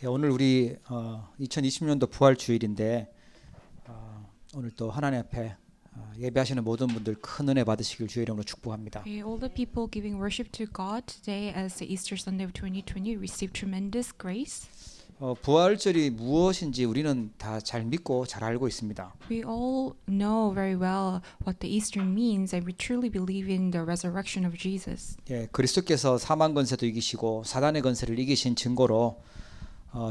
예, 오늘 우리 2020년도 부활 주일인데 오늘 또 하나님 앞에 예배하시는 모든 분들 큰 은혜 받으시길 주의 이름으로 축복합니다. May all the people giving worship to God today as the Easter Sunday of 2020 receive tremendous grace. 부활절이 무엇인지 우리는 다 잘 믿고 잘 알고 있습니다. We all know very well what the Easter means and we truly believe in the resurrection of Jesus. 예, 그리스도께서 사망 권세도 이기시고 사단의 권세를 이기신 증거로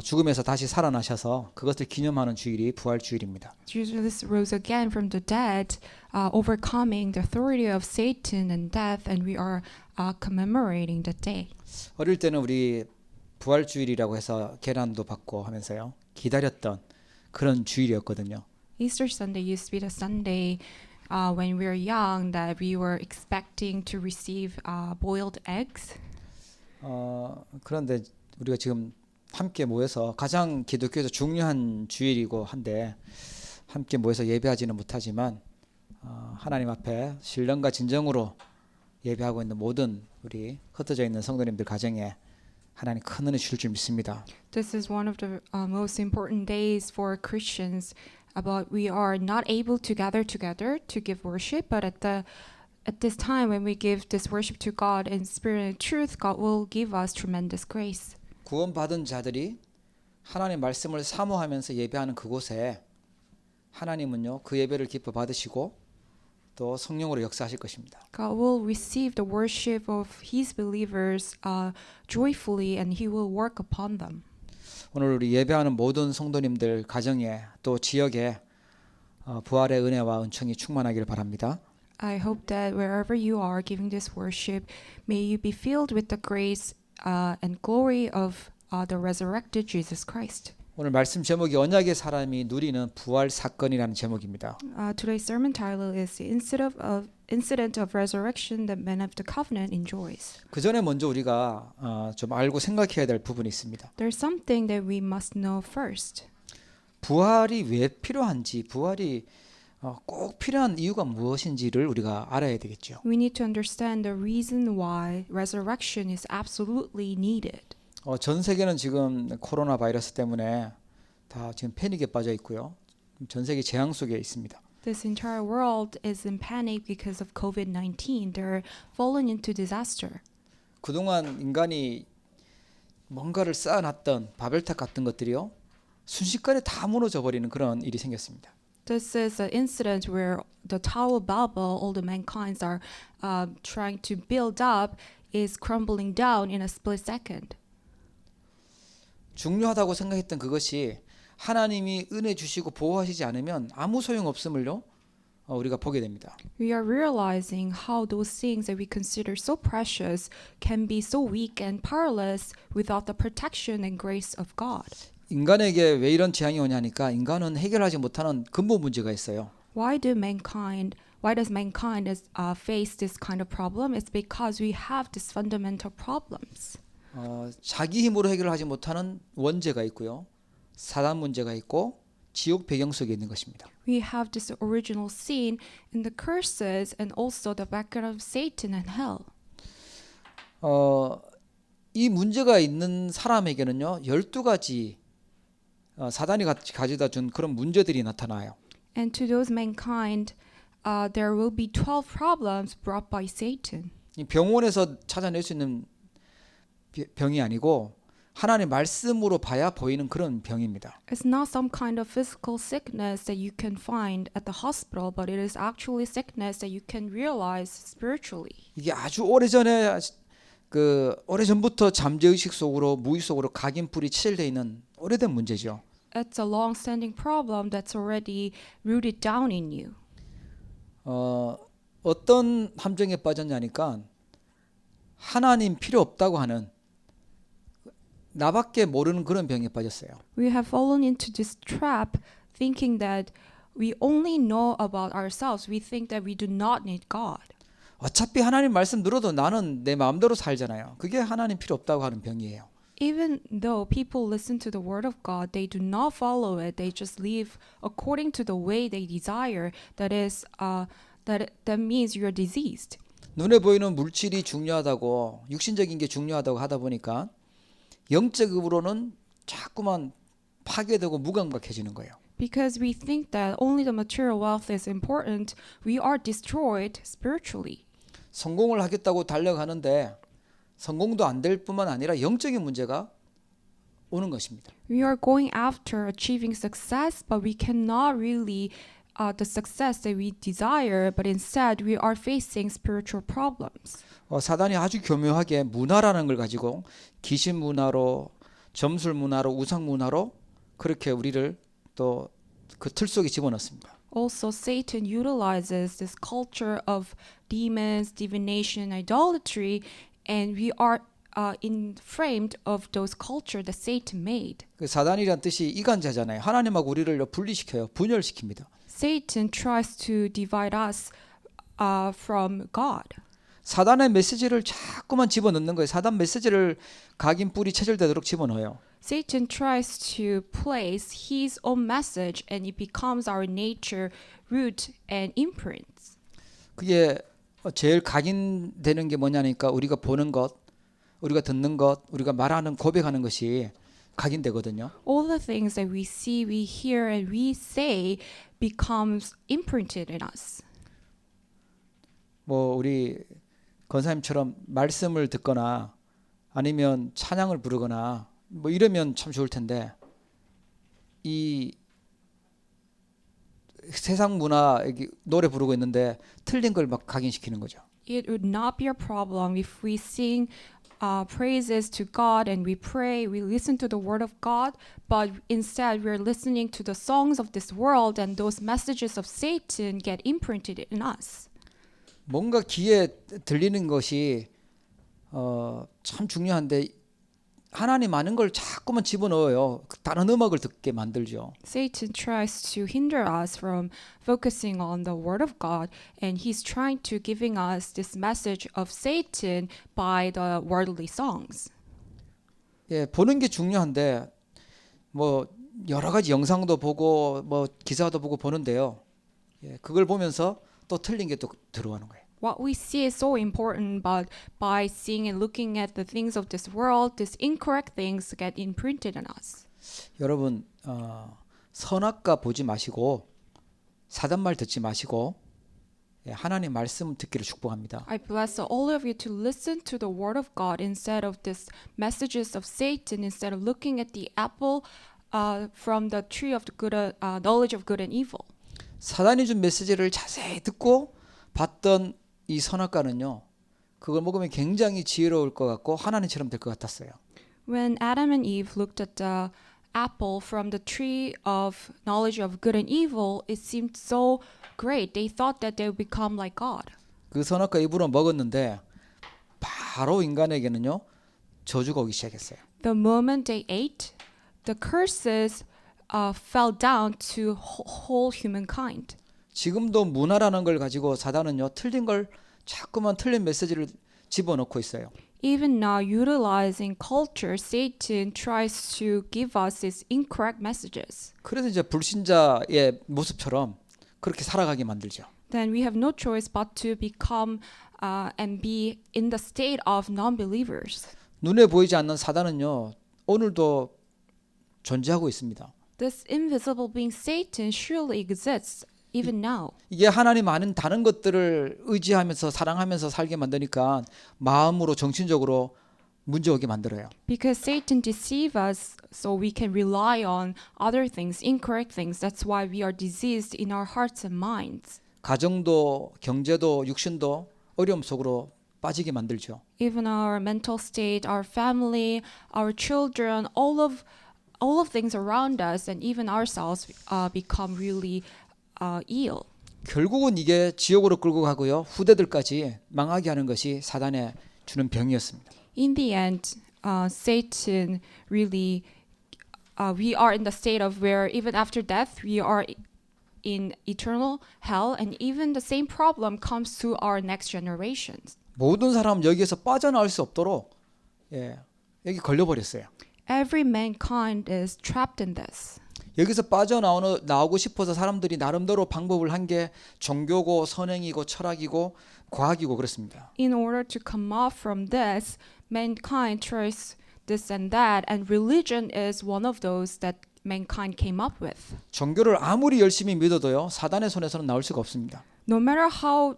죽음에서 다시 살아나셔서 그것을 기념하는 주일이 부활 주일입니다. Jesus rose again from the dead, overcoming the authority of Satan and death, and we are commemorating that day. 어릴 때는 우리 부활 주일이라고 해서 계란도 받고 하면서요. 기다렸던 그런 주일이었거든요. Easter Sunday used to be the Sunday when we were young that we were expecting to receive boiled eggs. 그런데 우리가 지금 함께 모여서 가장 기독교에서 중요한 주일이고 한데 함께 모여서 예배하지는 못하지만 하나님 앞에 신령과 진정으로 예배하고 있는 모든 우리 흩어져 있는 성도님들 가정에 하나님 큰 은혜 주실 줄 믿습니다. This is one of the most important days for Christians. But we are not able to gather together to give worship. But at this time, when we give this worship to God in spirit and truth, God will give us tremendous grace. 구원받은 자들이 하나님 말씀을 사모하면서 예배하는 그곳에 하나님은요 그 예배를 기뻐 받으시고 또 성령으로 역사하실 것입니다. God will receive the worship of His believers joyfully, and He will work upon them. 오늘 우리 예배하는 모든 성도님들 가정에 또 지역에 부활의 은혜와 은총이 충만하기를 바랍니다. I hope that wherever you are giving this worship, may you be filled with the grace and glory of the resurrected Jesus Christ. 오늘 말씀 제목이 언약의 사람이 누리는 부활 사건이라는 제목입니다. Today's sermon title is the incident of resurrection that men of the covenant enjoys. 그 전에 먼저 우리가 좀 알고 생각해야 될 부분이 있습니다. There's something that we must know first. 부활이 왜 필요한지, 부활이 꼭 필요한 이유가 무엇인지를 우리가 알아야 되겠죠. We need to understand the reason why resurrection is absolutely needed. 전 세계는 지금 코로나 바이러스 때문에 다 지금 패닉에 빠져 있고요. 전 세계 재앙 속에 있습니다. This entire world is in panic because of COVID-19. They're fallen into disaster. 그동안 인간이 뭔가를 쌓아놨던 바벨탑 같은 것들이요. 순식간에 다 무너져 버리는 그런 일이 생겼습니다. This is an incident where the Tower of Babel, all the mankinds are trying to build up, is crumbling down in a split second. 중요하다고 생각했던 그것이 하나님이 은혜 주시고 보호하시지 않으면 아무 소용 없음을요. 우리가 보게 됩니다. We are realizing how those things that we consider so precious can be so weak and powerless without the protection and grace of God. 인간에게 왜 이런 재앙이 오냐니까 인간은 해결하지 못하는 근본 문제가 있어요. Why does mankind face this kind of problem? It's because we have these fundamental problems. 자기 힘으로 해결하지 못하는 원죄가 있고요. 사단 문제가 있고 지옥 배경 속에 있는 것입니다. We have this original sin in the curses and also the background of Satan and hell. 이 문제가 있는 사람에게는요. 12가지 사단이 가져다 준 그런 문제들이 나타나요. And to those mankind, there will be 12 problems brought by Satan. 이 병원에서 찾아낼 수 있는 병이 아니고 하나님의 말씀으로 봐야 보이는 그런 병입니다. It's not some kind of physical sickness that you can find at the hospital, but it is actually sickness that you can realize spiritually. 이게 아주 오래전부터 잠재의식 속으로 무의 속으로 각인뿔이 치질되어 있는 오래된 문제죠. It's a long-standing problem that's already rooted down in you. 어떤 함정에 빠졌냐니까 하나님 필요 없다고 하는 나밖에 모르는 그런 병에 빠졌어요. We have fallen into this trap thinking that we only know about ourselves. We think that we do not need God. 어차피 하나님 말씀 들어도 나는 내 마음대로 살잖아요. 그게 하나님 필요 없다고 하는 병이에요. Even though people listen to the word of God, they do not follow it. They just live according to the way they desire. That means you're diseased. 눈에 보이는 물질이 중요하다고 육신적인 게 중요하다고 하다 보니까 영적으로는 자꾸만 파괴되고 무감각해지는 거예요. Because we think that only the material wealth is important, we are destroyed spiritually. 성공을 하겠다고 달려가는데 성공도 안 될 뿐만 아니라 영적인 문제가 오는 것입니다. We are going after achieving success, but we cannot really the success that we desire, but instead we are facing spiritual problems. 사단이 아주 교묘하게 문화라는 걸 가지고 귀신 문화로, 점술 문화로, 우상 문화로 그렇게 우리를 또 그 틀 속에 집어넣습니다. Also, Satan utilizes this culture of demons, divination, idolatry, and we are inframed of those culture that Satan made. 그 사단이란 뜻이 이간자잖아요. 하나님하고 우리를 분리시켜요. 분열시킵니다. Satan tries to divide us from God. 사단의 메시지를 자꾸만 집어넣는 거예요. 사단 메시지를 각인 뿌리 체질되도록 집어넣어요. Satan tries to place his own message and it becomes our nature, root and imprints. 그게 제일 각인되는 게 뭐냐니까 우리가 보는 것, 우리가 듣는 것, 우리가 말하는 고백하는 것이 각인되거든요. All the things that we see, we hear and we say becomes imprinted in us. 뭐 우리 권사님처럼 말씀을 듣거나 아니면 찬양을 부르거나 뭐 이러면 참 좋을 텐데 이 세상 문화 노래 부르고 있는데 틀린 걸 막 각인시키는 거죠. It would not be a problem if we sing praises to God and we pray, we listen to the word of God, but instead we're listening to the songs of this world and those messages of Satan get imprinted in us. 뭔가 귀에 들리는 것이 참 중요한데 하나님 아는 걸 자꾸만 집어넣어요. 다른 음악을 듣게 만들죠. Satan tries to hinder us from focusing on the word of God, and he's trying to giving us this message of Satan by the worldly songs. 예, 보는 게 중요한데 뭐 여러 가지 영상도 보고 뭐 기사도 보고 보는데요. 예, 그걸 보면서 또 틀린 게 또 들어오는 거예요. What we see is so important, but by seeing and looking at the things of this world, these incorrect things get imprinted in us. 여러분 선악과 보지 마시고 사단 말 듣지 마시고 예, 하나님 말씀 듣기를 축복합니다. I bless all of you to listen to the word of God instead of these messages of Satan, instead of looking at the apple from the tree of the good, knowledge of good and evil. 사단이 준 메시지를 자세히 듣고 봤던 이 선악과는요. 그걸 먹으면 굉장히 지혜로울 것 같고 하나님처럼 될 것 같았어요. When Adam and Eve looked at the apple from the tree of knowledge of good and evil, it seemed so great. They thought that they would become like God. 그 선악과 입으로 먹었는데 바로 인간에게는요. 저주가 오기 시작했어요. The moment they ate, the curses fell down to whole humankind. 지금도 문화라는 걸 가지고 사단은요. 틀린 걸 자꾸만 틀린 메시지를 집어넣고 있어요. Even now, utilizing culture, Satan tries to give us these incorrect messages. 그래서 이제 불신자의 모습처럼 그렇게 살아가게 만들죠. Then we have no choice but to become and be in the state of non-believers. 눈에 보이지 않는 사단은요. 오늘도 존재하고 있습니다. This invisible being Satan surely exists even now. 이게 하나님 아는 다른 것들을 의지하면서 사랑하면서 살게 만드니까 마음으로 정신적으로 문제 오게 만들어요. Because Satan deceives us so we can rely on other things, incorrect things. That's why we are diseased in our hearts and minds. 가정도 경제도 육신도 어려움 속으로 빠지게 만들죠. Even our mental state, our family, our children, all of things around us and even ourselves become really ill. 결국은 이게 지옥으로 끌고 가고요. 후대들까지 망하게 하는 것이 사단의 주는 병이었습니다. In the end, Satan really, we are in the state of where even after death, we are in eternal hell, and even the same problem comes to our next generations. 모든 사람 여기에서 빠져나올 수 없도록 여기 걸려버렸어요. Every mankind is trapped in this. 여기서 나오고 싶어서 사람들이 나름대로 방법을 한 게 종교고 선행이고 철학이고 과학이고 그렇습니다. In order to come out from this, mankind tries this and that, and religion is one of those that mankind came up with. 종교를 아무리 열심히 믿어도요, 사단의 손에서는 나올 수가 없습니다. No matter how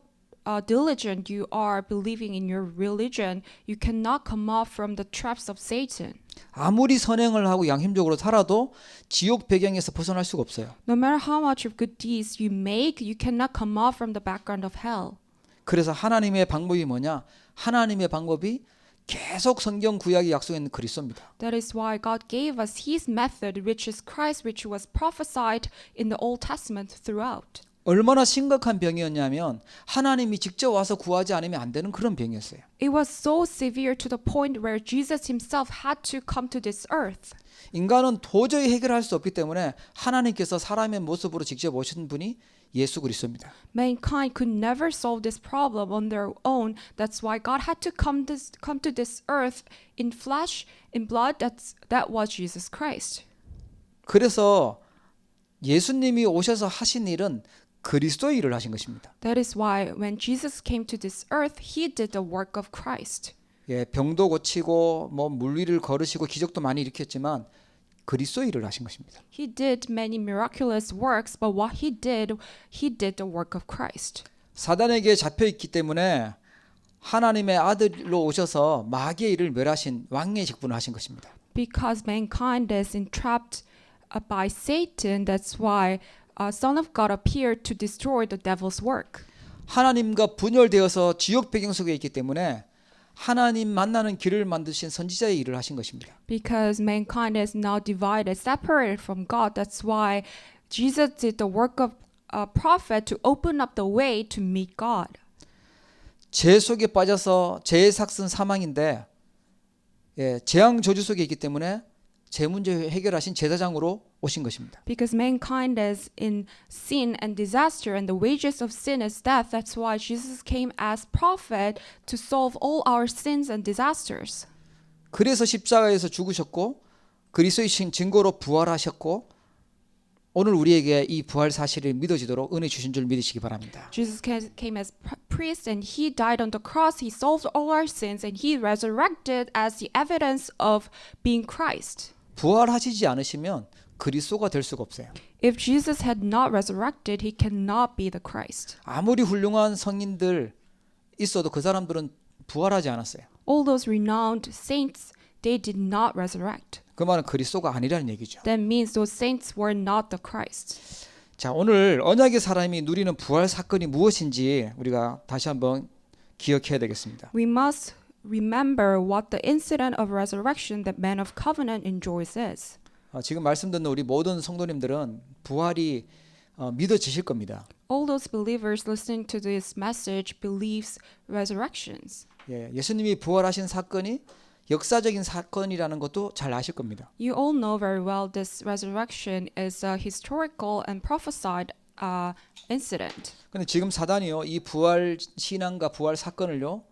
diligent you are believing in your religion, you cannot come off from the traps of Satan. 아무리 선행을 하고 양심적으로 살아도 지옥 배경에서 벗어날 수가 없어요. No matter how much of good deeds you make, you cannot come off from the background of hell. 그래서 하나님의 방법이 뭐냐? 하나님의 방법이 계속 성경 구약이 약속했는 그리스도입니다. That is why God gave us His method, which is Christ, which was prophesied in the Old Testament throughout. 얼마나 심각한 병이었냐면 하나님이 직접 와서 구하지 않으면 안 되는 그런 병이었어요. It was so severe to the point where Jesus Himself had to come to this earth. 인간은 도저히 해결할 수 없기 때문에 하나님께서 사람의 모습으로 직접 오신 분이 예수 그리스도입니다. Mankind could never solve this problem on their own. That's why God had to come to this earth in flesh, in blood. That was Jesus Christ. 그래서 예수님이 오셔서 하신 일은 그리스도의 일을 하신 것입니다. That is why when Jesus came to this earth, He did the work of Christ. 예, 병도 고치고 뭐 물위를 걸으시고 기적도 많이 일으켰지만 그리스도의 일을 하신 것입니다. He did many miraculous works, but what He did the work of Christ. 사단에게 잡혀 있기 때문에 하나님의 아들로 오셔서 마귀의 일을 멸하신 왕의 직분을 하신 것입니다. Because mankind is entrapped by Satan, that's why Son of God appeared to destroy the devil's work. 하나님과 분열되어서 지옥 배경 속에 있기 때문에 하나님 만나는 길을 만드신 선지자의 일을 하신 것입니다. Because mankind is now divided, separated from God, that's why Jesus did the work of a prophet to open up the way to meet God. 죄 속에 빠져서 죄의 삭은 사망인데 예, 재앙 저주 속에 있기 때문에 죄 문제 해결하신 제사장으로 오신 것입니다. Because mankind is in sin and disaster, and the wages of sin is death. That's why Jesus came as prophet to solve all our sins and disasters. 그래서 십자가에서 죽으셨고 그리스도의 증거로 부활하셨고 오늘 우리에게 이 부활 사실을 믿어지도록 은혜 주신 줄 믿으시기 바랍니다. Jesus came as priest, and He died on the cross. He solved all our sins, and He resurrected as the evidence of being Christ. 부활하시지 않으시면 그리스도가 될 수가 없어요. If Jesus had not resurrected, He cannot be the Christ. 아무리 훌륭한 성인들 있어도 그 사람들은 부활하지 않았어요. All those renowned saints, they did not resurrect. 그 말은 그리스도가 아니라는 얘기죠. That means those saints were not the Christ. 자, 오늘 언약의 사람이 누리는 부활 사건이 무엇인지 우리가 다시 한번 기억해야 되겠습니다. We must remember what the incident of resurrection that man of covenant enjoys is. 지금 말씀 듣는 우리 모든 성도님들은 부활이 믿어지실 겁니다. All those believers listening to this message believes resurrections. 예, 예수님이 부활하신 사건이 역사적인 사건이라는 것도 잘 아실 겁니다. You all know very well this resurrection is a historical and prophesied incident. 근데 지금 사단이요, 이 부활 신앙과 부활 사건을요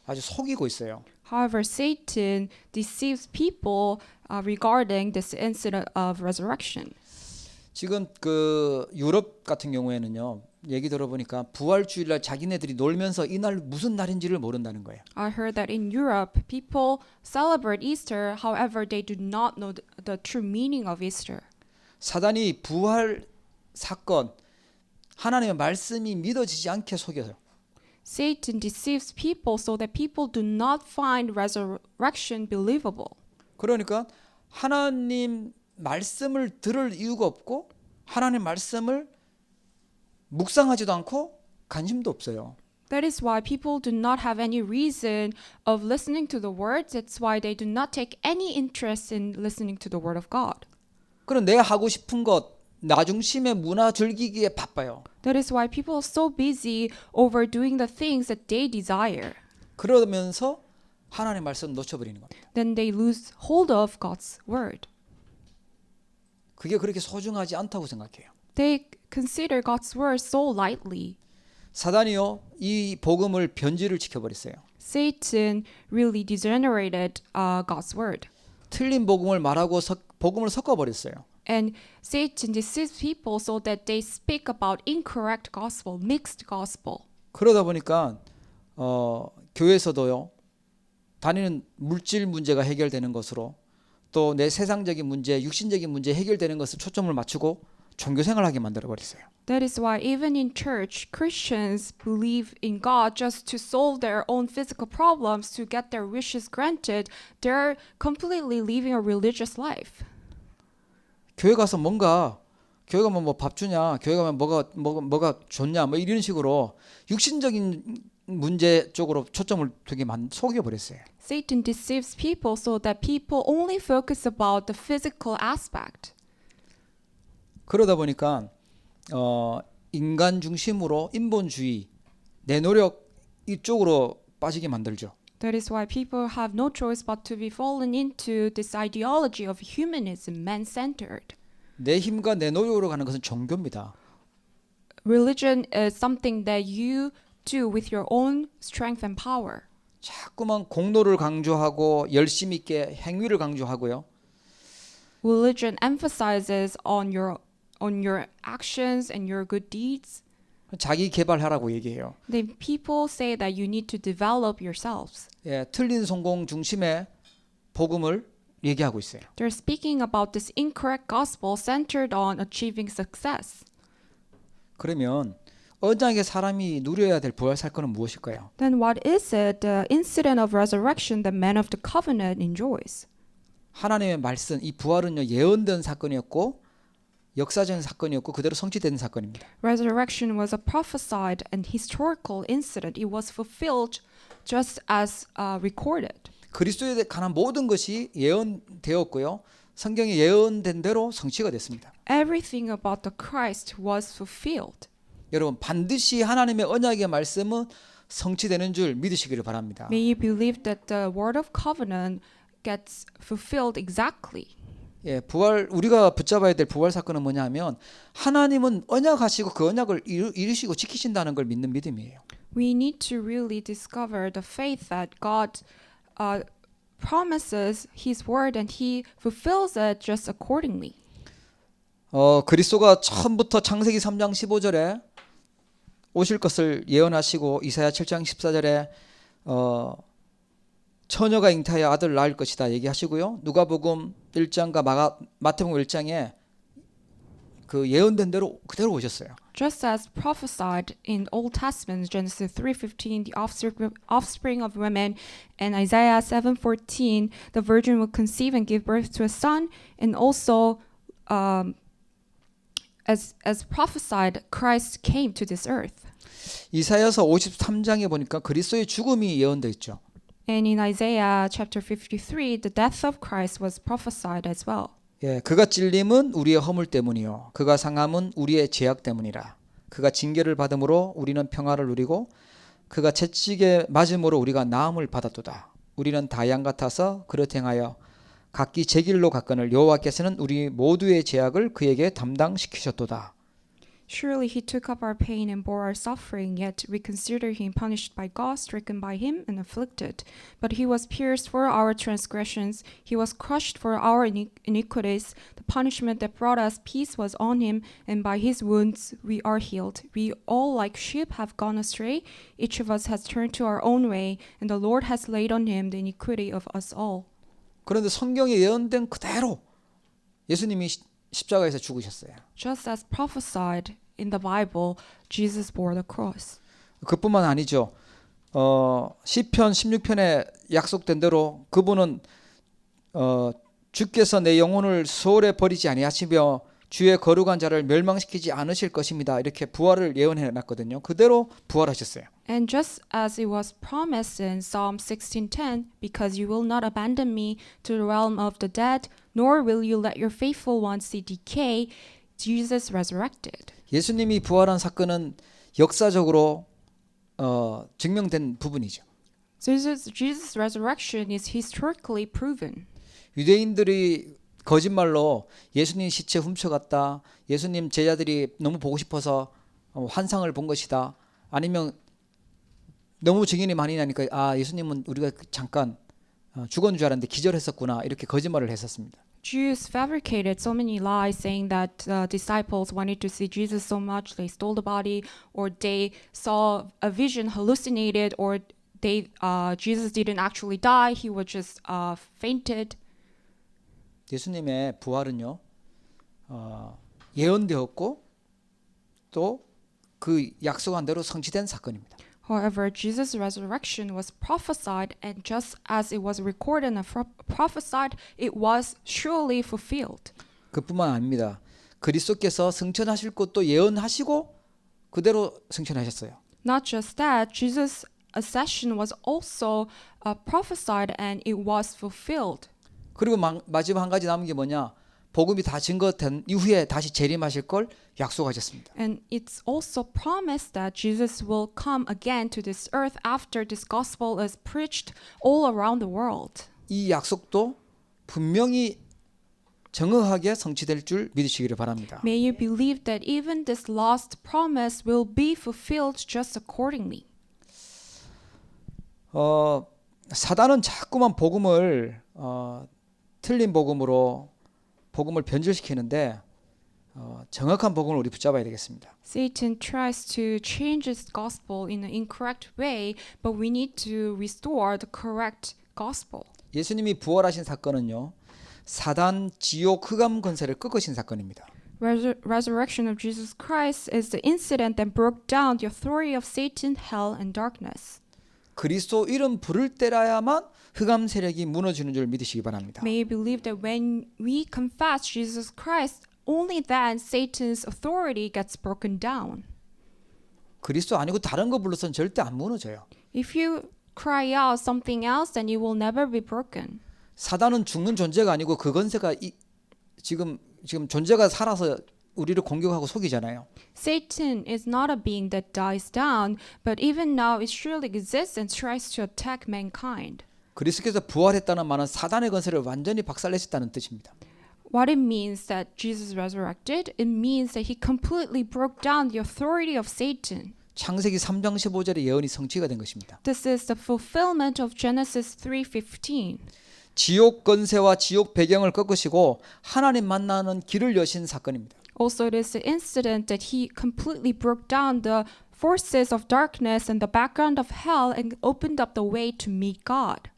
아주 속이고 있어요. However, Satan deceives people regarding this incident of resurrection. 지금 그 유럽 같은 경우에는요, 얘기 들어보니까 부활 주일날 자기네들이 놀면서 이날 무슨 날인지를 모른다는 거예요. I heard that in Europe, people celebrate Easter. However, they do not know the true meaning of Easter. 사단이 부활 사건, 하나님의 말씀이 믿어지지 않게 속여요. Satan deceives people so that people do not find resurrection believable. 그러니까 하나님 말씀을 들을 이유가 없고 하나님 말씀을 묵상하지도 않고 관심도 없어요. That is why people do not have any reason of listening to the words. That's why they do not take any interest in listening to the word of God. 그럼 내가 하고 싶은 것, 나 중심의 문화 즐기기에 바빠요. That is why people are so busy overdoing the things that they desire. 그러면서 하나님 말씀 놓쳐버리는 겁니다. Then they lose hold of God's word. 그게 그렇게 소중하지 않다고 생각해요. They consider God's word so lightly. 사단이요, 이 복음을 변질을 시켜버렸어요. Satan really degenerated God's word. 틀린 복음을 말하고 복음을 섞어버렸어요. And Satan deceives people so that they speak about incorrect gospel, mixed gospel. 그러다 보니까 교회에서도요, 다니는 물질 문제가 해결되는 것으로 또 내 세상적인 문제, 육신적인 문제 해결되는 것을 초점을 맞추고 종교 생활하게 만들어 버렸어요. That is why even in church, Christians believe in God just to solve their own physical problems, to get their wishes granted. They're completely living a religious life. 교회 가서 뭔가 교회 가면 뭐 밥 주냐, 교회 가면 뭐가 좋냐, 뭐 이런 식으로 육신적인 문제 쪽으로 초점을 되게 속여 버렸어요. Satan deceives people so that people only focus about the physical aspect. 그러다 보니까 인간 중심으로 인본주의, 내 노력 이쪽으로 빠지게 만들죠. That is why people have no choice but to be fallen into this ideology of humanism, man-centered. 내 힘과 내 노력으로 가는 것은 종교입니다. Religion is something that you do with your own strength and power. 자꾸만 공로를 강조하고 열심 있게 행위를 강조하고요. Religion emphasizes on your actions and your good deeds. 자기 개발하라고 얘기해요. Then people say that you need to develop yourselves. 예, 틀린 성공 중심의 복음을 얘기하고 있어요. They're speaking about this incorrect gospel centered on achieving success. 그러면 언약의 사람이 누려야 될 부활 사건은 무엇일까요? Then what is it, the incident of resurrection that man of the covenant enjoys? 하나님의 말씀, 이 부활은요 예언된 사건이었고 역사적인 사건이었고 그대로 성취된 사건입니다. Resurrection was a prophesied and historical incident. It was fulfilled just as recorded. 그리스도에 관한 모든 것이 예언되었고요. 성경에 예언된 대로 성취가 됐습니다. Everything about the Christ was fulfilled. 여러분 반드시 하나님의 언약의 말씀은 성취되는 줄 믿으시기를 바랍니다. May you believe that the word of covenant gets fulfilled exactly. 예, 부활 우리가 붙잡아야 될 부활 사건은 뭐냐면 하나님은 언약하시고 그 언약을 이루시고 지키신다는 걸 믿는 믿음이에요. We need to really discover the faith that God promises His word and He fulfills it just accordingly. 그리스도가 처음부터 창세기 3장 15절에 오실 것을 예언하시고 이사야 7장 14절에 처녀가 잉태하여 아들을 낳을 것이다 얘기하시고요. 누가복음 1장과 마태복음 1장에 그 예언된 대로 그대로 오셨어요. Just as prophesied in Old Testament, Genesis 3:15, the offspring of women, and Isaiah 7:14, the virgin will conceive and give birth to a son, and also as prophesied, Christ came to this earth. 이사야서 53장에 보니까 그리스도의 죽음이 예언되어 있죠. And in Isaiah chapter 53, the death of Christ was prophesied as well. 예, 그가 찔림은 우리의 허물 때문이요 그가 상함은 우리의 죄악 때문이라. 그가 징계를 받음으로 우리는 평화를 누리고 그가 채찍에 맞음으로 우리가 나음을 받았도다. 우리는 다 양 같아서 그릇 행하여 각기 제 길로 갔거늘 여호와께서는 우리 모두의 죄악을 그에게 담당시키셨도다. Surely he took up our pain and bore our suffering, yet we consider him punished by God, stricken by him, and afflicted. But he was pierced for our transgressions, he was crushed for our iniquities. The punishment that brought us peace was on him, and by his wounds we are healed. We all like sheep have gone astray, each of us has turned to our own way, and the Lord has laid on him the iniquity of us all. 그런데 성경에 예언된 그대로 예수님이 십자가에서 죽으셨어요. Just as prophesied in the Bible, Jesus bore the cross. 그뿐만 아니죠. 시편 16편에 약속된 대로 그분은 주께서 내 영혼을 소홀히 버리지 아니하시며 주의 거룩한 자를 멸망시키지 않으실 것입니다. 이렇게 부활을 예언해 놨거든요. 그대로 부활하셨어요. And just as it was promised in Psalm 16:10, because you will not abandon me to the realm of the dead, nor will you let your faithful ones see decay, Jesus resurrected. 예수님이 부활한 사건은 역사적으로 증명된 부분이죠. So Jesus' resurrection is historically proven. 유대인들이 거짓말로 예수님 시체 훔쳐갔다. 예수님 제자들이 너무 보고 싶어서 환상을 본 것이다. 아니면 너무 증인이 많이 나니까 예수님은 우리가 잠깐 죽은 줄 알았는데 기절했었구나. 이렇게 거짓말을 했었습니다. Jews fabricated so many lies saying that disciples wanted to see Jesus so much they stole the body, or they saw a vision, hallucinated, or Jesus didn't actually die. He was just fainted. 예수님의 부활은요, 예언되었고 또 그 약속한 대로 성취된 사건입니다. However, Jesus' resurrection was prophesied, and just as it was recorded and prophesied, it was surely fulfilled. 그뿐만 아닙니다. 그리스도께서 승천하실 것도 예언하시고 그대로 승천하셨어요. Not just that, Jesus' ascension was also prophesied, and it was fulfilled. 그리고 마지막 한 가지 남은 게 뭐냐? 복음이 다 증거된 이후에 다시 재림하실 걸 약속하셨습니다. And it's also promised that Jesus will come again to this earth after this gospel is preached all around the world. 이 약속도 분명히 정확하게 성취될 줄 믿으시기를 바랍니다. May you believe that even this lost promise will be fulfilled just accordingly. 사단은 자꾸만 복음을 틀린 복음으로 복음을 변질시키는데 정확한 복음을 우리 붙잡아야 되겠습니다. Satan tries to change his gospel in an incorrect way, but we need to restore the correct gospel. 예수님이 부활하신 사건은요, 사단, 지옥, 흑암 권세를 꺾으신 사건입니다. Resurrection of Jesus Christ is the incident that broke down the authority of Satan, hell, and darkness. 그리스도 이름 부를 때라야만 흑암 세력이 무너지는 줄 믿으시기 바랍니다. May you believe that when we confess Jesus Christ, only then Satan's authority gets broken down. 그리스도 아니고 다른 거 불러서는 절대 안 무너져요. If you cry out something else, then it will never be broken. 사단은 죽는 존재가 아니고 그 권세가 지금 존재가 살아서 우리를 공격하고 속이잖아요. Satan is not a being that dies down, but even now it surely exists and tries to attack mankind. 그리스도께서 부활했다는 말은 사단의 권세를 완전히 박살내셨다는 뜻입니다. What it means that Jesus resurrected, it means that he completely broke down the authority of Satan. 창세기 3장 15절의 예언이 성취가 된 것입니다. This is the fulfillment of Genesis 3:15. 지옥 권세와 지옥 배경을 꺾으시고 하나님 만나는 길을 여신 사건입니다. Also, it is the incident that he completely broke down the forces of darkness and the background of hell and opened up the way to meet God.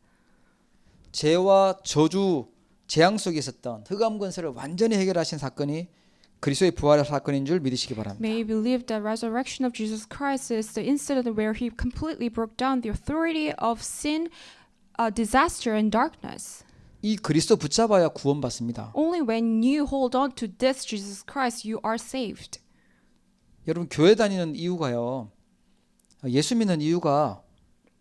죄와 저주, 재앙 속에 있었던 흑암 권세를 완전히 해결하신 사건이 그리스도의 부활 사건인 줄 믿으시기 바랍니다. May you believe that resurrection of Jesus Christ is the incident where he completely broke down the authority of sin, disaster, and darkness. 이 그리스도 붙잡아야 구원받습니다. Only when you hold on to this Jesus Christ, you are saved. 여러분 교회 다니는 이유가요. 예수 믿는 이유가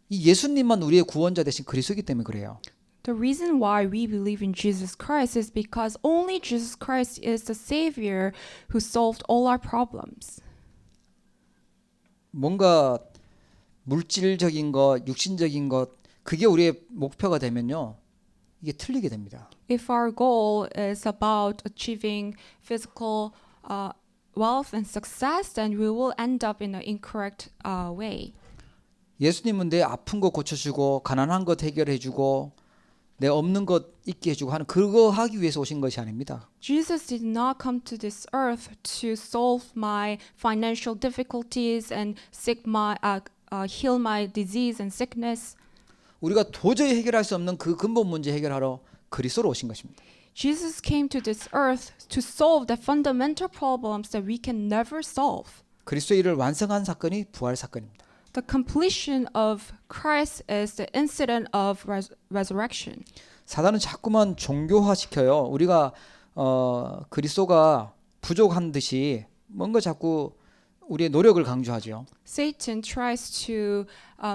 이 예수님만 우리의 구원자 되신 그리스도이기 때문에 그래요. The reason why we believe in Jesus Christ is because only Jesus Christ is the Savior who solved all our problems. 뭔가 물질적인 것, 육신적인 것 그게 우리의 목표가 되면요. 이게 틀리게 됩니다. If our goal is about achieving physical wealth and success, then we will end up in an incorrect way. 예수님은 내 아픈 거 고쳐주고 가난한 것 해결해주고 내 없는 것 있게 해주고 하는 그거 하기 위해서 오신 것이 아닙니다. Jesus did not come to this earth to solve my financial difficulties and heal my disease and sickness. 우리가 도저히 해결할 수 없는 그 근본 문제 해결하러 그리스도로 오신 것입니다. Jesus came to this earth to solve the fundamental problems that we can never solve. 그리스도의 일을 완성한 사건이 부활 사건입니다. The completion of Christ is the incident of resurrection. 사단은 자꾸만 종교화시켜요. 우리가 그리스도가 부족한 듯이 뭔가 자꾸 우리의 노력을 강조하죠. Satan tries to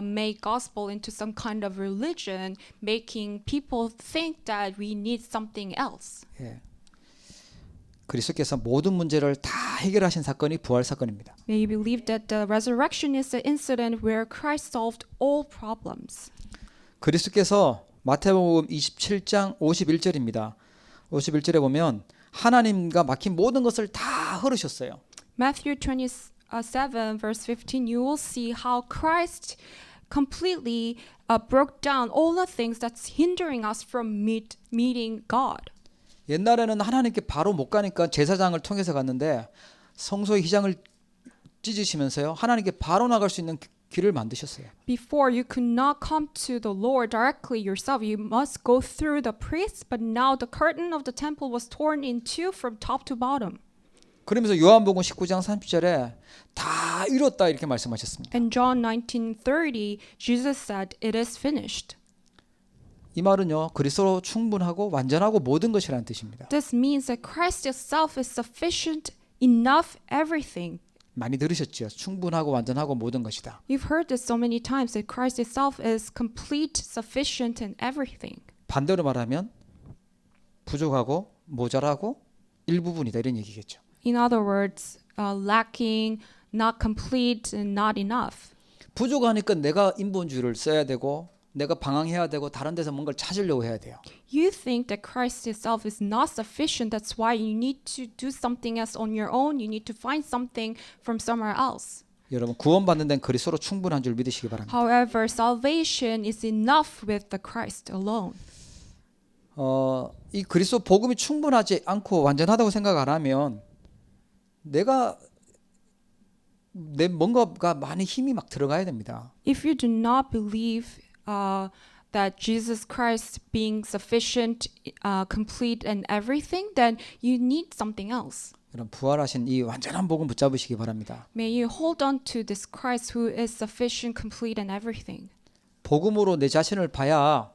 make gospel into some kind of religion, making people think that we need something else. 예. 그리스도께서 모든 문제를 다 해결하신 사건이 부활 사건입니다. May you believe that the resurrection is the incident where Christ solved all problems. 그리스도께서 마태복음 27장 51절입니다. 51절에 보면 하나님과 막힌 모든 것을 다 흐르셨어요. Matthew 27 verse 15, you will see how Christ completely broke down all the things that's hindering us from meeting God. 옛날에는 하나님께 바로 못 가니까 제사장을 통해서 갔는데 성소의 휘장을 찢으시면서요. 하나님께 바로 나갈 수 있는 길을 만드셨어요. Before, you could not come to the Lord directly yourself. You must go through the priests, but now the curtain of the temple was torn in two from top to bottom. 그러면서 요한복음 19장 30절에 다 이뤘다 이렇게 말씀하셨습니다. In John 19:30, Jesus said, "It is finished." 이 말은요, 그리스도로 충분하고 완전하고 모든 것이라는 뜻입니다. This means that Christ itself is sufficient, enough, everything. 많이 들으셨죠? 충분하고 완전하고 모든 것이다. You've heard this so many times that Christ itself is complete, sufficient, and everything. 반대로 말하면 부족하고 모자라고 일부분이다 이런 얘기겠죠. In other words, lacking, not complete, and not enough. 부족하니까 내가 인본주의를 써야 되고 내가 방황해야 되고 다른 데서 뭔가를 찾으려고 해야 돼요. You think that Christ itself is not sufficient. That's why you need to do something else on your own. You need to find something from somewhere else. 여러분 구원받는 데는 그리스도로 충분한 줄 믿으시기 바랍니다. However, salvation is enough with the Christ alone. 이 그리스도 복음이 충분하지 않고 완전하다고 생각 안 하면 내가 내 뭔가가 많이 힘이 막 들어가야 됩니다. If you do not believe that Jesus Christ being sufficient, complete, and everything, then you need something else. 여러분 부활하신 이 완전한 복음 붙잡으시기 바랍니다. May you hold on to this Christ who is sufficient, complete, and everything. 복음으로 내 자신을 봐야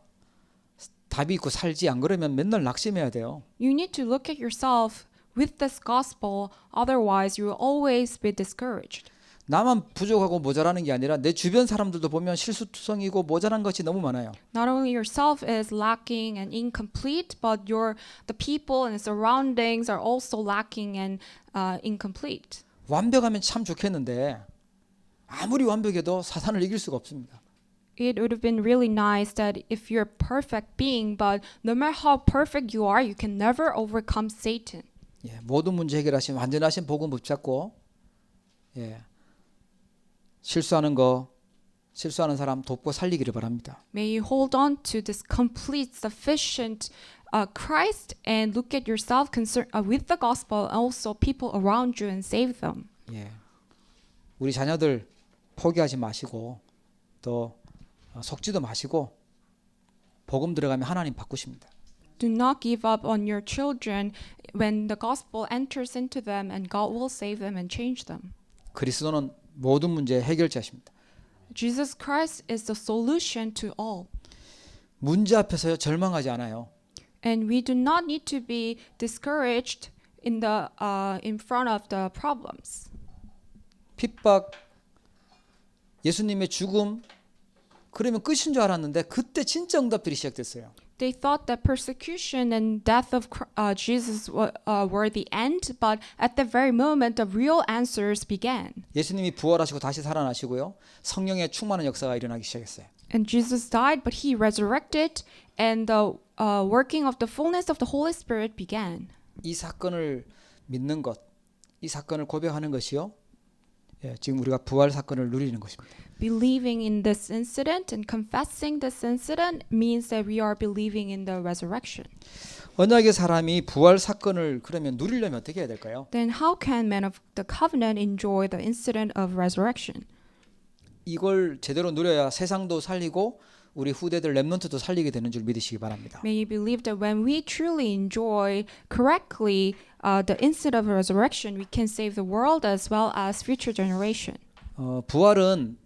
답이 있고 살지 안 그러면 맨날 낙심해야 돼요. You need to look at yourself with this gospel, otherwise you will always be discouraged. 나만 부족하고 모자라는 게 아니라 내 주변 사람들도 보면 실수투성이고 모자란 것이 너무 많아요. Not only yourself is lacking and incomplete, but the people and surroundings are also lacking and incomplete. 완벽하면 참 좋겠는데 아무리 완벽해도 사탄을 이길 수가 없습니다. It would have been really nice that if you're a perfect being, but no matter how perfect you are, you can never overcome Satan. 예, 모든 문제 해결하신 완전하신 복음 붙잡고 실수하는 사람 돕고 살리기를 바랍니다. May you hold on to this complete, sufficient Christ and look at yourself with the gospel and also people around you and save them. 예, 우리 자녀들 포기하지 마시고 또 속지도 마시고 복음 들어가면 하나님 바꾸십니다. Do not give up on your children when the gospel enters into them and God will save them and change them. 그리스도는 모든 문제 해결자십니다. Jesus Christ is the solution to all. 문제 앞에서 절망하지 않아요. And we do not need to be discouraged in front of the problems. 핍박, 예수님의 죽음, 그러면 끝인 줄 알았는데 그때 진짜 응답들이 시작됐어요. They thought that persecution and death of Jesus were the end, but at the very moment, the real answers began. 예수님이 부활하시고 다시 살아나시고요. 성령의 충만한 역사가 일어나기 시작했어요. And Jesus died, but he resurrected, and the working of the fullness of the Holy Spirit began. 이 사건을 믿는 것, 이 사건을 고백하는 것이요. 지금 우리가 부활 사건을 누리는 것입니다. Believing in this incident and confessing this incident means that we are believing in the resurrection. 언약의 사람이 부활 사건을 그러면 누리려면 어떻게 해야 될까요? Then how can men of the covenant enjoy the incident of resurrection? 이걸 제대로 누려야 세상도 살리고 우리 후대들 렘넌트도 살리게 되는 줄 믿으시기 바랍니다. May you believe that when we truly enjoy correctly the incident of resurrection, we can save the world as well as future generation. 부활은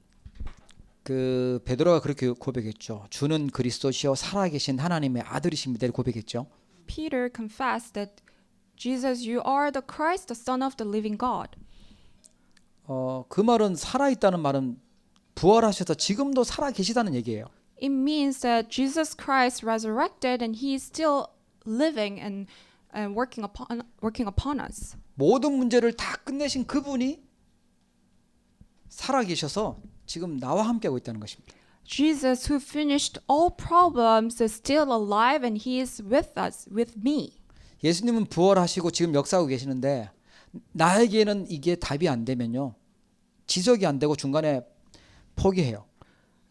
그 베드로가 그렇게 고백했죠. 주는 그리스도시요 살아계신 하나님의 아들이십니다. 고백했죠. Peter confessed that Jesus, you are the Christ, the Son of the living God. 그 말은 살아 있다는 말은 부활하셔서 지금도 살아 계시다는 얘기예요. It means that Jesus Christ resurrected and he is still living and working upon us. 모든 문제를 다 끝내신 그분이 살아 계셔서 지금 나와 함께하고 있다는 것입니다. Jesus, who finished all problems, is still alive and he is with us, with me. 예수님은 부활하시고 지금 역사하고 계시는데 나에게는 이게 답이 안 되면요. 지속이 안 되고 중간에 포기해요.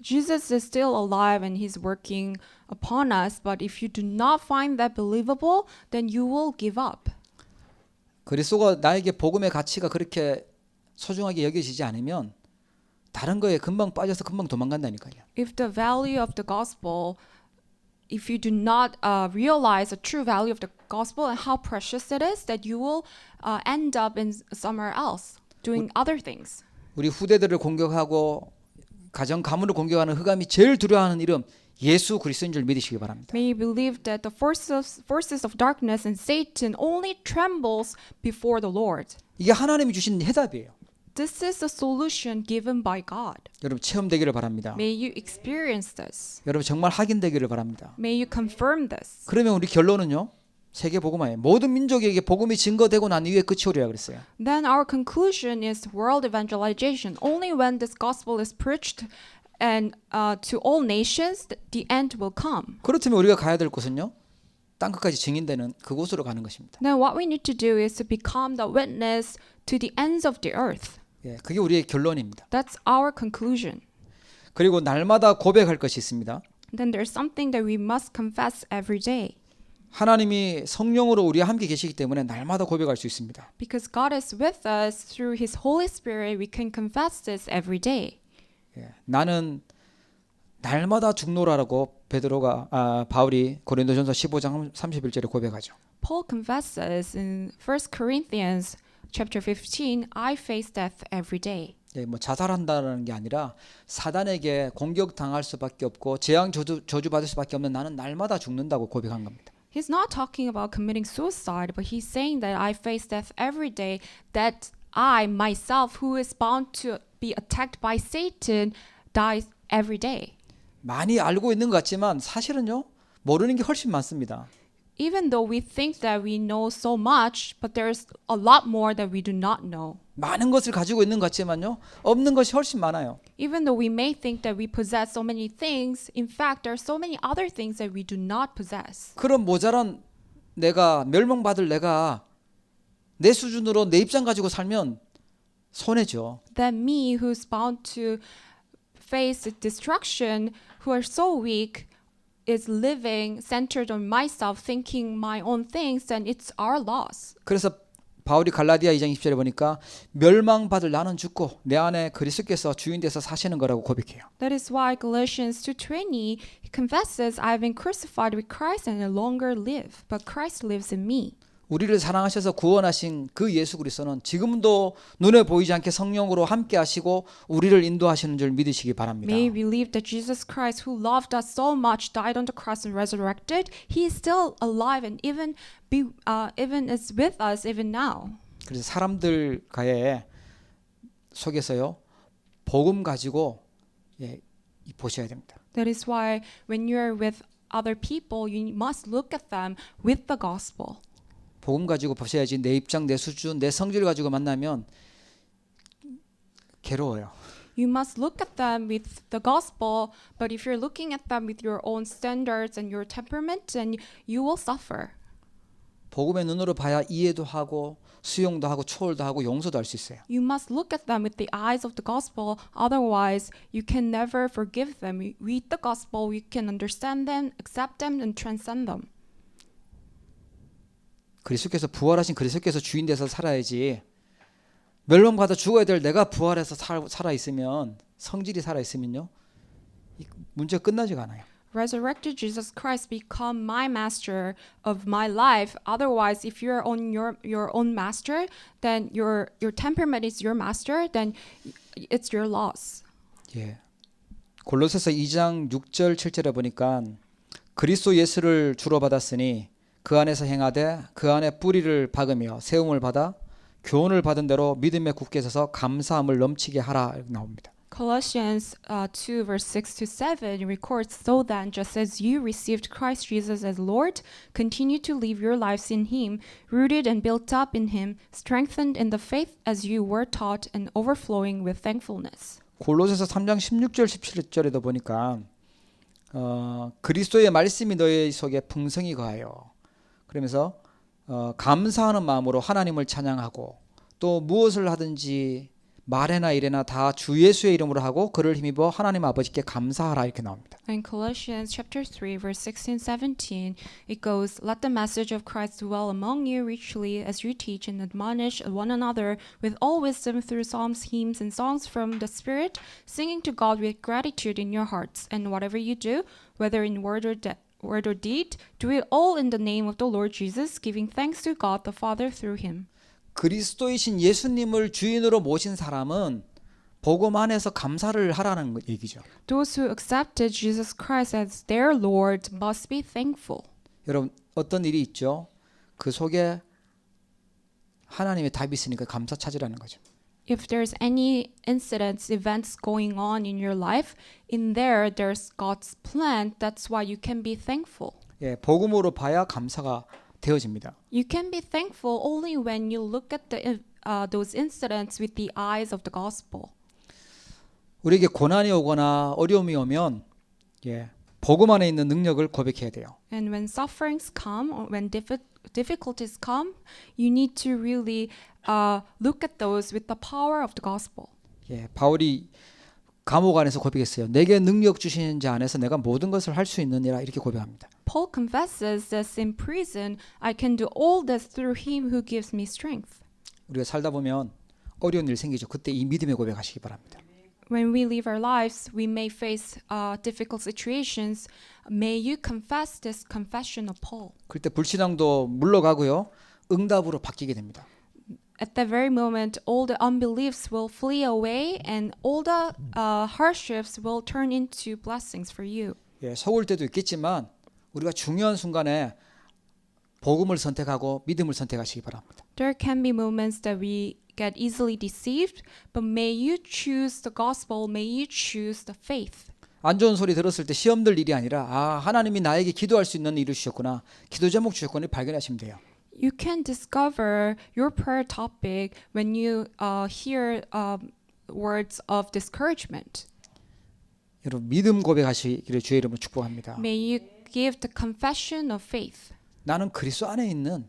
Jesus is still alive and he's working upon us, but if you do not find that believable, then you will give up. 그리스도가 나에게 복음의 가치가 그렇게 소중하게 여겨지지 않으면 다른 거에 금방 빠져서 금방 도망간다니까요. If the value of the gospel, if you do not realize the true value of the gospel and how precious it is, that you will end up in somewhere else doing other things. 우리 후대들을 공격하고 가정 가문을 공격하는 흑암이 제일 두려워하는 이름 예수 그리스도인 줄 믿으시기 바랍니다. May you believe that the forces of darkness and Satan only trembles before the Lord. 이게 하나님이 주신 해답이에요. This is the solution given by God. 여러분 체험되기를 바랍니다. May you experience this. 여러분 정말 확인되기를 바랍니다. May you confirm this. 그러면 우리 결론은요. 세계 복음화예요. 모든 민족에게 복음이 증거되고 난 이후에 끝이 오리라 그랬어요. Then our conclusion is world evangelization. Only when this gospel is preached and to all nations, the end will come. 그렇다면 우리가 가야 될 곳은요. 땅 끝까지 증인되는 그곳으로 가는 것입니다. Then what we need to do is to become the witness to the ends of the earth. 예, 그게 우리의 결론입니다. That's our conclusion. 그리고 날마다 고백할 것이 있습니다. Then there's something that we must confess every day. 하나님이 성령으로 우리와 함께 계시기 때문에 날마다 고백할 수 있습니다. Because God is with us through His Holy Spirit, we can confess this every day. 예, 나는 날마다 죽노라라고 바울이 고린도전서 15장 31절에 고백하죠. Paul confesses in 1 Corinthians chapter 15, I face death every day. 예, 뭐 자살한다는 게 아니라 사단에게 공격당할 수밖에 없고 재앙 저주받을 수밖에 없는 나는 날마다 죽는다고 고백한 겁니다. He's not talking about committing suicide, but he's saying that I face death every day, that I, myself, who is bound to be attacked by Satan, dies every day. 많이 알고 있는 것 같지만 사실은요. 모르는 게 훨씬 많습니다. Even though we think that we know so much, but there's a lot more that we do not know. 많은 것을 가지고 있는 것 같지만요. 없는 것이 훨씬 많아요. Even though we may think that we possess so many things, in fact, there are so many other things that we do not possess. 그런 모자란 내가 멸망받을 내가 내 수준으로 내 입장 가지고 살면 손해죠. That me, who's bound to face destruction, who are so weak, is living centered on myself, thinking my own things, then it's our loss. 그래서 바울이 갈라디아 2장 20절에 보니까 멸망받을 나는 죽고 내 안에 그리스도께서 주인 돼서 사시는 거라고 고백해요. That is why Galatians 2:20 he confesses, I have been crucified with Christ and no longer live, but Christ lives in me. 우리를 사랑하셔서 구원하신 그 예수 그리스도는 지금도 눈에 보이지 않게 성령으로 함께 하시고 우리를 인도하시는 줄 믿으시기 바랍니다. May we believe that Jesus Christ, who loved us so much, died on the cross and resurrected. He is still alive and even is with us even now. 그래서 사람들 속에서요 복음 가지고 보셔야 됩니다. That is why when you're with other people, you must look at them with the gospel. 복음 가지고 보셔야지 내 입장, 내 수준, 내 성질 가지고 만나면 괴로워요. You must look at them with the gospel, but if you're looking at them with your own standards and your temperament, then you will suffer. 복음의 눈으로 봐야 이해도 하고 수용도 하고 초월도 하고 용서도 할 수 있어요. You must look at them with the eyes of the gospel, otherwise you can never forgive them. With the gospel, you can understand them, accept them, and transcend them. 그리스도께서 부활하신 그리스도께서 주인 돼서 살아야지 멸망받아 죽어야 될 내가 부활해서 살아 있으면 성질이 살아 있으면요 문제가 끝나지가 않아요. Resurrected Jesus Christ become my master of my life. Otherwise, if you're on your own master, then your temperament is your master. Then it's your loss. 예. 골로새서 2장 6절 7절에 보니까 그리스도 예수를 주로 받았으니 그 안에서 행하되 그 안에 뿌리를 박으며 세움을 받아 교훈을 받은 대로 믿음에 굳게 서서 감사함을 넘치게 하라 이렇게 나옵니다. Colossians 2 verse 6 to 7 records, so then just as you received Christ Jesus as Lord, continue to live your lives in Him, rooted and built up in Him, strengthened in the faith as you were taught, and overflowing with thankfulness. 골로새서 3장 16절 17절에도 보니까 그리스도의 말씀이 너희 속에 풍성히 거하여 그러면서 감사하는 마음으로 하나님을 찬양하고 또 무엇을 하든지 말에나 일에나 다 주 예수의 이름으로 하고 그를 힘입어 하나님 아버지께 감사하라 이렇게 나옵니다. In Colossians chapter 3 verse 16 17 it goes, let the message of Christ dwell among you richly as you teach and admonish one another with all wisdom through psalms, hymns and songs from the Spirit, singing to God with gratitude in your hearts. And whatever you do, whether in word or deed, do it all in the name of the Lord Jesus, giving thanks to God the Father through him. 그리스도이신 예수님을 주인으로 모신 사람은 복음 안에서 감사를 하라는 얘기죠. Those who accepted Jesus Christ as their Lord must be thankful. 여러분 어떤 일이 있죠? 그 속에 하나님의 답이 있으니까 감사 찾으라는 거죠. If there's any incidents, events going on in your life, in there's God's plan. That's why you can be thankful. 예, 복음으로 봐야 감사가 되어집니다. You can be thankful only when you look at those incidents with the eyes of the gospel. 우리에게 고난이 오거나 어려움이 오면 예, 복음 안에 있는 능력을 고백해야 돼요. And when sufferings come or when difficulties come, you need to really look at those with the power of the gospel. 예, 바울이 감옥 안에서 고백했어요. 내게 능력 주시는 자 안에서 내가 모든 것을 할 수 있느니라 이렇게 고백합니다. Paul confesses that in prison, I can do all this through him who gives me strength. 우리가 살다 보면 어려운 일 생기죠. 그때 이 믿음의 고백하시기 바랍니다. When we live our lives, we may face difficult situations. May you confess this confession of Paul. 그때 불신앙도 물러가고요. 응답으로 바뀌게 됩니다. At that very moment, all the unbeliefs will flee away and all the hardships will turn into blessings for you. 예, 속을 때도 있겠지만 우리가 중요한 순간에 복음을 선택하고 믿음을 선택하시기 바랍니다. There can be moments that we get easily deceived, but may you choose the gospel, may you choose the faith. 안 좋은 소리 들었을 때 시험 들 일이 아니라 아 하나님이 나에게 기도할 수 있는 일을 주셨구나. 기도 제목 주셨구나 발견하시면 돼요. You can discover your prayer topic when you hear words of discouragement. 여러분 믿음 고백하시기를 주의 이름으로 축복합니다. May you give the confession of faith. 나는 그리스도 안에 있는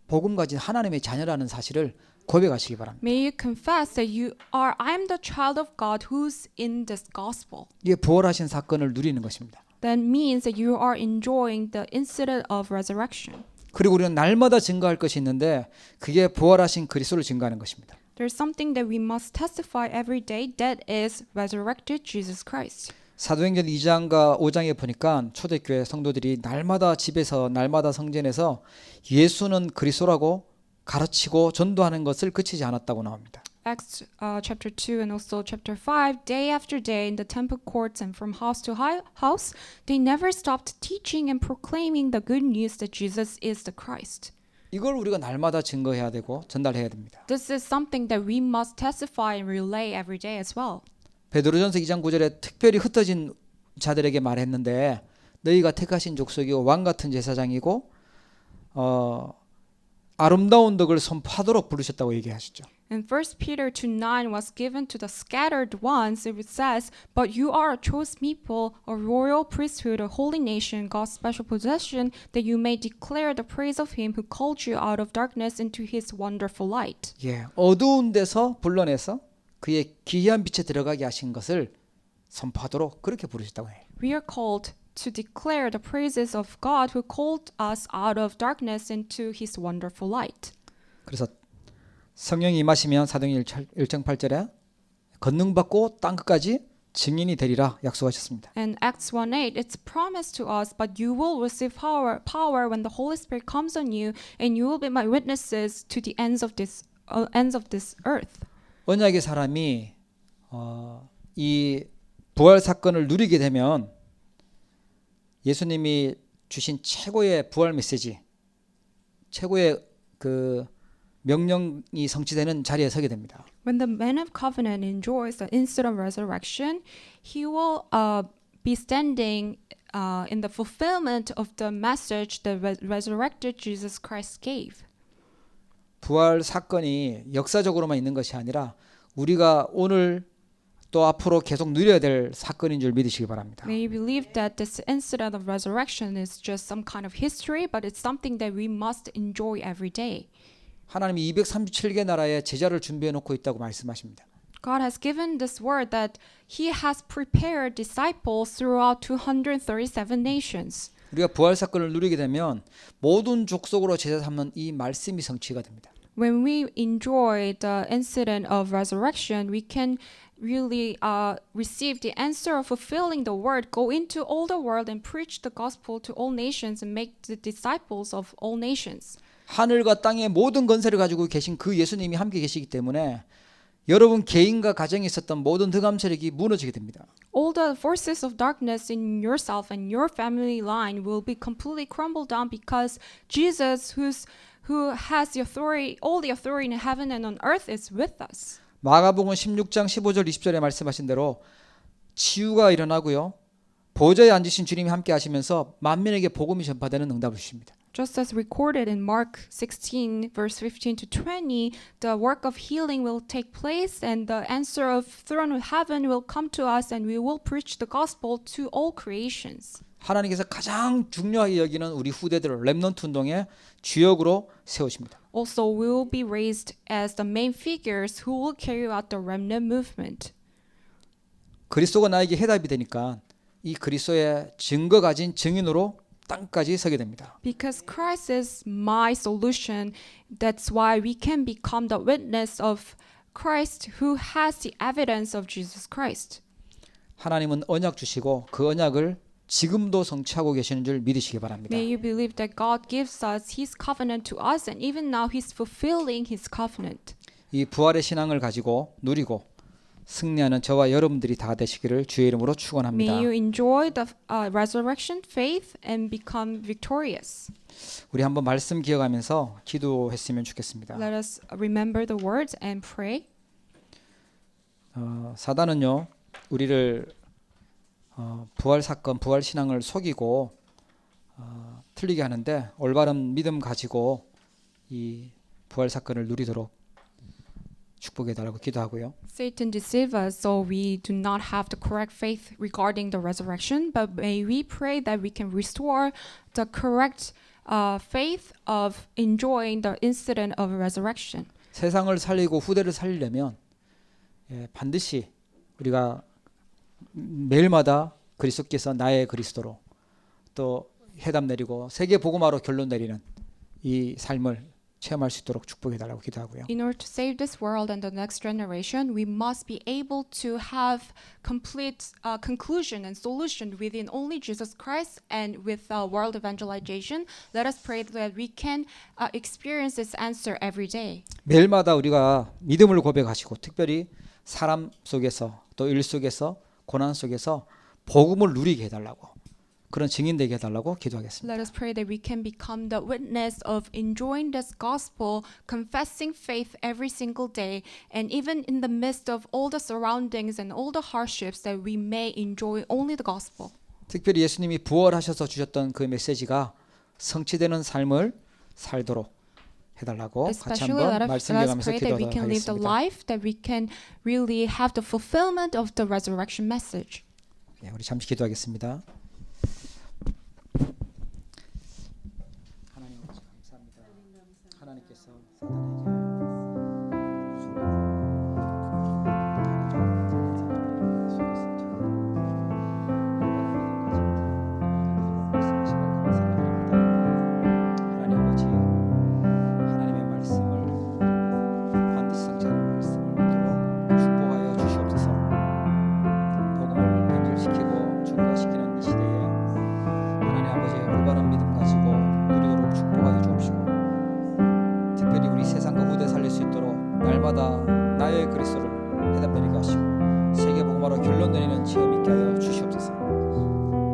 복음 가진 하나님의 자녀라는 사실을 고백하시기 바랍니다. May you confess that I'm the child of God who's in this gospel. 이게 부활하신 사건을 누리는 것입니다. That means that you are enjoying the incident of resurrection. 그리고 우리는 날마다 증거할 것이 있는데 그게 부활하신 그리스도를 증거하는 것입니다. There's something that we must testify every day, that is resurrected Jesus Christ. 사도행전 2장과 5장에 보니까 초대교회 성도들이 날마다 집에서 날마다 성전에서 예수는 그리스도라고 가르치고 전도하는 것을 그치지 않았다고 나옵니다. Acts chapter 2 and also chapter 5, day after day in the temple courts and from house to house, they never stopped teaching and proclaiming the good news that Jesus is the Christ. 이걸 우리가 날마다 증거해야 되고 전달해야 됩니다. This is something that we must testify and relay every day as well. 베드로전서 2장 9절에 특별히 흩어진 자들에게 말했는데 너희가 택하신 족속이고 왕 같은 제사장이고 아름다운 덕을 선포하도록 부르셨다고 얘기하시죠. And 1 Peter 2:9 was given to the scattered ones. It says, "But you are a chosen people, a royal priesthood, a holy nation, God's special possession, that you may declare the praise of Him who called you out of darkness into His wonderful light." 예, 어두운 데서 불러내서 그의 기이한 빛에 들어가게 하신 것을 선포하도록 그렇게 부르셨다고 해요. We are called to declare the praises of God who called us out of darkness into His wonderful light. 그래서 성령이 임하시면 사도행전 1장 8절에 권능받고 땅 끝까지 증인이 되리라 약속하셨습니다. And Acts 1:8, it's promised to us, but you will receive power when the Holy Spirit comes on you, and you will be my witnesses to the ends of this earth. 언약의 사람이 이 부활 사건을 누리게 되면 예수님이 주신 최고의 부활 메시지, 최고의 그 명령이 성취되는 자리에 서게 됩니다. When the man of covenant enjoys the instant of resurrection, he will be standing in the fulfillment of the message that resurrected Jesus Christ gave. 부활 사건이 역사적으로만 있는 것이 아니라 우리가 오늘 또 앞으로 계속 누려야 될 사건인 줄 믿으시기 바랍니다. May you believe that this incident of resurrection is just some kind of history, but it's something that we must enjoy every day. 하나님이 237개 나라에 제자를 준비해 놓고 있다고 말씀하십니다. God has given this word that He has prepared disciples throughout 237 nations. 우리가 부활 사건을 누리게 되면 모든 족속으로 제자 삼는 이 말씀이 성취가 됩니다. When we enjoy the incident of resurrection, we can really receive the answer of fulfilling the word, go into all the world and preach the gospel to all nations and make the disciples of all nations. 하늘과 땅의 모든 건설을 가지고 계신 그 예수님이 함께 계시기 때문에 여러분 개인과 가정에 있었던 모든 흑암 세력이 무너지게 됩니다. All the forces of darkness in yourself and your family line will be completely crumbled down because Jesus, who has the authority, all the authority in heaven and on earth, is with us. 마가복음 16장 15절 20절에 말씀하신 대로 치유가 일어나고요. 보좌에 앉으신 주님이 함께 하시면서 만민에게 복음이 전파되는 응답을 주십니다. Just as recorded in Mark 16, verse 15 to 20, the work of healing will take place and the answer of throne of heaven will come to us and we will preach the gospel to all creations. 하나님께서 가장 중요하게 여기는 우리 후대들을 렘넌트 운동의 주역으로 세우십니다. Also, we will be raised as the main figures who will carry out the remnant movement. 그리스도가 나에게 해답이 되니까 이 그리스도의 증거 가진 증인으로 땅까지 서게 됩니다. Because Christ is my solution, that's why we can become the witness of Christ who has the evidence of Jesus Christ. 하나님은 언약 주시고 그 언약을 지금도 성취하고 계시는 줄 믿으시기 바랍니다. May you believe that God gives us His covenant to us and even now He's fulfilling His covenant. 이 부활의 신앙을 가지고 누리고 승리하는 저와 여러분들이 다 되시기를 주의 이름으로 축원합니다. May you enjoy the resurrection faith and become victorious. 우리 한번 말씀 기억하면서 기도했으면 좋겠습니다. Let us remember the words and pray. 사단은요 우리를 부활 사건, 부활 신앙을 속이고 틀리게 하는데 올바른 믿음 가지고 이 부활 사건을 누리도록 축복해 달라고 기도하고요. Satan deceive us so we do not have the correct faith regarding the resurrection, but may we pray that we can restore the correct faith of enjoying the incident of resurrection. 세상을 살리고 후대를 살리려면 반드시 우리가 매일마다 그리스도께서 나의 그리스도로 또 해답 내리고 세계 복음화로 결론 내리는 이 삶을 체험할 수 있도록 축복해 달라고 기도하고요. In order to save this world and the next generation, we must be able to have complete conclusion and solution within only Jesus Christ and with world evangelization. Let us pray that we can experience this answer every day. 매일마다 우리가 믿음을 고백하시고 특별히 사람 속에서 또 일 속에서 고난 속에서 복음을 누리게 해달라고 그런 증인 되게 해달라고 기도하겠습니다. Let us pray that we can become the witness of enjoying this gospel, confessing faith every single day, and even in the midst of all the surroundings and all the hardships that we may enjoy only the gospel. 특별히 예수님이 부활하셔서 주셨던 그 메시지가 성취되는 삶을 살도록 해달라고 같이 Especially 한번 let 말씀 us 기억하면서 pray that we can live the 기도하겠습니다. life that we can really have the fulfillment of the resurrection message. 네, 우리 잠시 기도하겠습니다. 하나님 아버지 감사합니다. 하나님께서 사단에게 나의 그리스도를 해답되게 하시고 세계 복음화로 결론 내리는 체험 있게 하여 주시옵소서.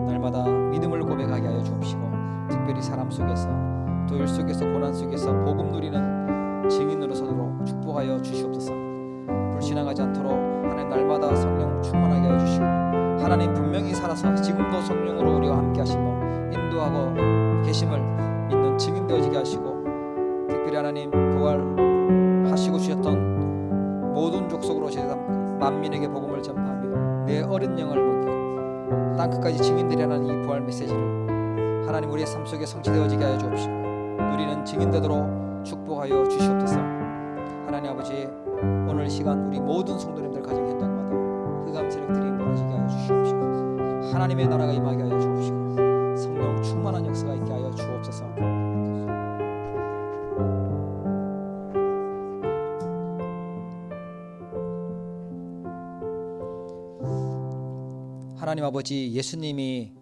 날마다 믿음을 고백하게 하여 주옵시고 특별히 사람 속에서 또 일 속에서 고난 속에서 복음 누리는 증인으로 서도록 축복하여 주시옵소서. 불신앙하지 않도록 하나님 날마다 성령 충만하게 하여 주시고 하나님 분명히 살아서 지금도 성령으로 우리와 함께 하시고 인도하고 계심을 믿는 증인 되어지게 하시고 특별히 하나님 부활하시고 주셨던 모든 족속으로 제사 만민에게 복음을 전파하며 내 어린 영을 먹이고 땅끝까지 증인되려는 이 부활 메시지를 하나님 우리의 삶 속에 성취되어지게 하여 주옵시고 누리는 증인되도록 축복하여 주시옵소서. 하나님 아버지, 오늘 이 시간 우리 모든 성도님들 가정 현장마다 흑암 세력들이 무너지게 하여 주시옵시고 하나님의 나라가 임하게 하여 주옵시고 성령 충만한 역사가 있게 하여 주옵소서. 하나님 아버지, 예수님이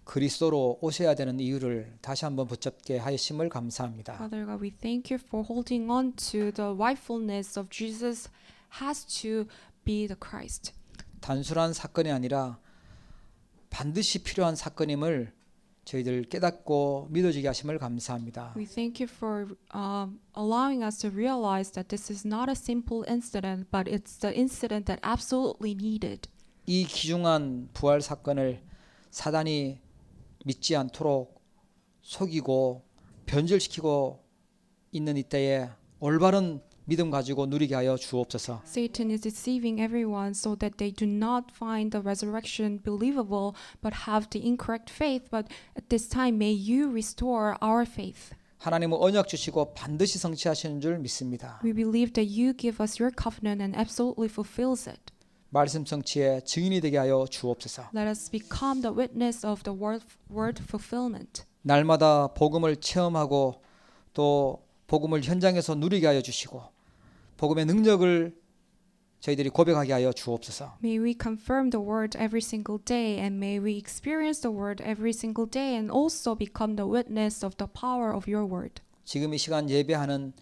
그리스도로 오셔야 되는 이유를 다시 한번 붙잡게 하심을 감사합니다. Father God, we thank you for holding on to the rightfulness of Jesus has to be the Christ. 단순한 사건이 아니라 반드시 필요한 사건임을 저희들 깨닫고 믿어지게 하심을 감사합니다. We thank you for allowing us to realize that this is not a simple incident, but it's the incident that absolutely needed. 이 귀중한 부활 사건을 사단이 믿지 않도록 속이고 변절시키고 있는 이때에 올바른 믿음 가지고 누리게 하여 주옵소서. Satan is deceiving everyone so that they do not find the resurrection believable but have the incorrect faith. But at this time, may you restore our faith. 하나님은 언약 주시고 반드시 성취하시는 줄 믿습니다. We believe that you give us your covenant and absolutely fulfills it. 말씀 성취의 증인이 되게 하여 주옵소서. Let us become the witness of the word fulfillment. 날마다 복음을 체험하고 또 복음을 현장에서 누리게 하여 주시고 복음의 능력을 저희들이 고백하게 하여 주옵소서. May we confirm the word every single day, and may we experience the word every single day and also become the witness of the power of your word. 지금 이 시간 예배하는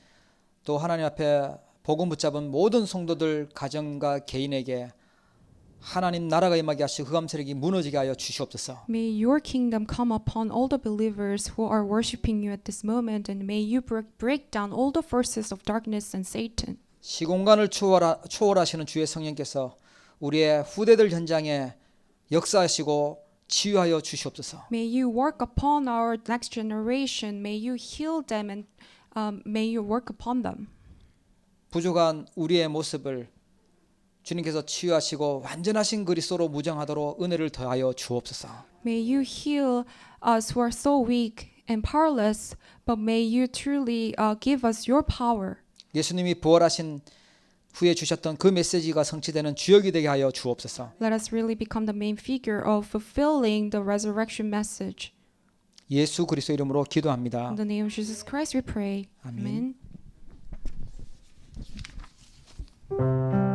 또 하나님 앞에 복음 붙잡은 모든 성도들 가정과 개인에게 하나님 나라가 임하게 하시고 흑암 세력이 무너지게 하여 주시옵소서. May your kingdom come upon all the believers who are worshiping you at this moment, and may you break down all the forces of darkness and Satan. 시공간을 초월하시는 주의 성령께서 우리의 후대들 현장에 역사하시고 치유하여 주시옵소서. May you work upon our next generation. May you heal them and may you work upon them. 부족한 우리의 모습을 주님께서 치유하시고 완전하신 그리스도로 무장하도록 은혜를 더하여 주옵소서. May you heal us who are so weak and powerless, but may you truly give us your power. 예수님이 부활하신 후에 주셨던 그 메시지가 성취되는 주역이 되게 하여 주옵소서. Let us really become the main figure of fulfilling the resurrection message. 예수 그리스도 이름으로 기도합니다. In the name of Jesus Christ we pray. 아멘. Amen.